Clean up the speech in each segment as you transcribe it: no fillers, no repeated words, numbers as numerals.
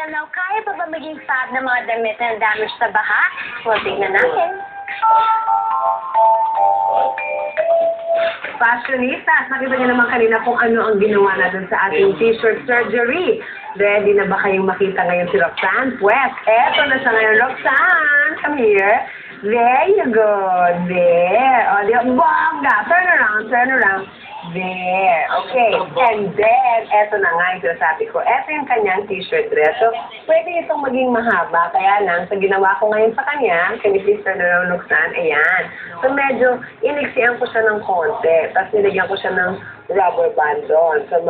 Now, kaya pa ba maging fab ng mga damit na damage sa baha? Well, tignan natin. Fashionistas, nakita niyo naman kanina kung ano ang ginawa natin sa ating t-shirt surgery. Ready na ba kayong makita ngayon si Roxanne? Pues, eto na siya ngayon. Roxanne, come here. There you go. There. O, di ba? Bongga. Turn around, turn around. There. Okay. And then, eto na nga yung sinasabi ko. Eto yung kanyang t-shirt dress. So, pwede itong maging mahaba. Kaya lang, sa ginawa ko ngayon sa kanya, can you please turn around, Roxanne? Ayan. So, medyo iniksiyan ko siya ng konti. Tapos, nilagyan ko siya ng rubber band doon. So,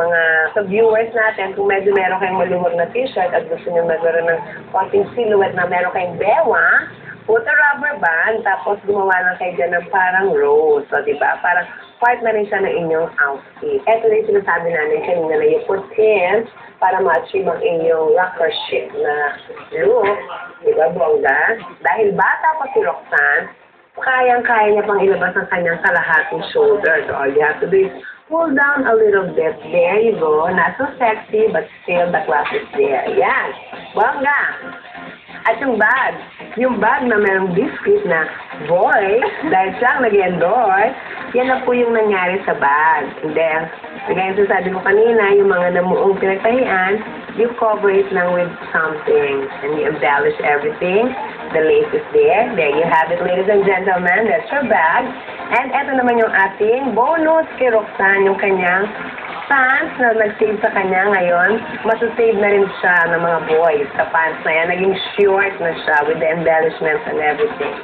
sa viewers natin, kung medyo meron kayong maluwag na t-shirt at gusto nyo magkaroon ng konting silhouette na meron kayong bewa, put a rubber band, tapos gumawa lang kayo dyan ng parang rose. So, diba? Parang part na rin siya ng inyong outfit. Ito na yung sinasabi namin kanina na you put in para ma-achieve ang inyong rocker chic na look. Diba, bongga? Dahil bata pa si Roxanne, kayang-kaya niya pang ilabas ang kanyang kalahating shoulder. So, all you have to do is pull down a little bit. There you go. Not so sexy, but still the class is there. Yan. Bongga. At yung bag na merong biscuit na boy, dahil siyang nag-endorse, yan na po yung nangyari sa bag. And then, gaya yung sabi ko kanina, yung mga namuong pinagtahian, you cover it lang with something. And you embellish everything. The lace is there. There you have it, ladies and gentlemen. That's your bag. And eto naman yung ating bonus kay Roxanne, yung kanyang pants na nag-save sa kanya ngayon. Masasave na rin siya ng mga boys sa pants na yan. Naging short na siya with the embellishments and everything.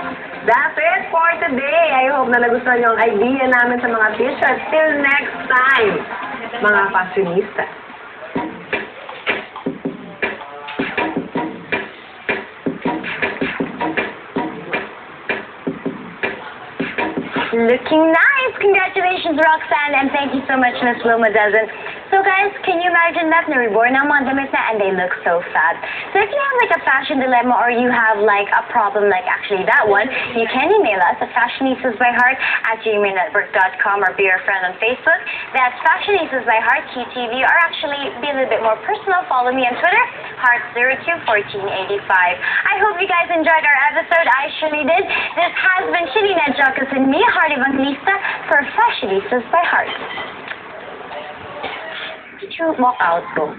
That's it for today. I hope na nagustuhan niyo ang idea namin sa mga t-shirts. Till next time, mga fashionistas. Looking nice! Congratulations, Roxanne, and thank you so much, Miss Wilma Dozen. So guys, can you imagine that? Na-reborn ang mga damit na and they look so fab. So if you have like a fashion dilemma or you have like a problem like actually that one, you can email us at fashionistasbyheart@gmailnetwork.com or be our friend on Facebook. That's Fashionistas by Heart QTV, or actually be a little bit more personal. Follow me on Twitter, Heart021485. I hope you guys enjoyed our episode. I surely did. This has been Shalina Jocas and me, Heart Evangelista, for Fashionistas by Heart. Walk out ko.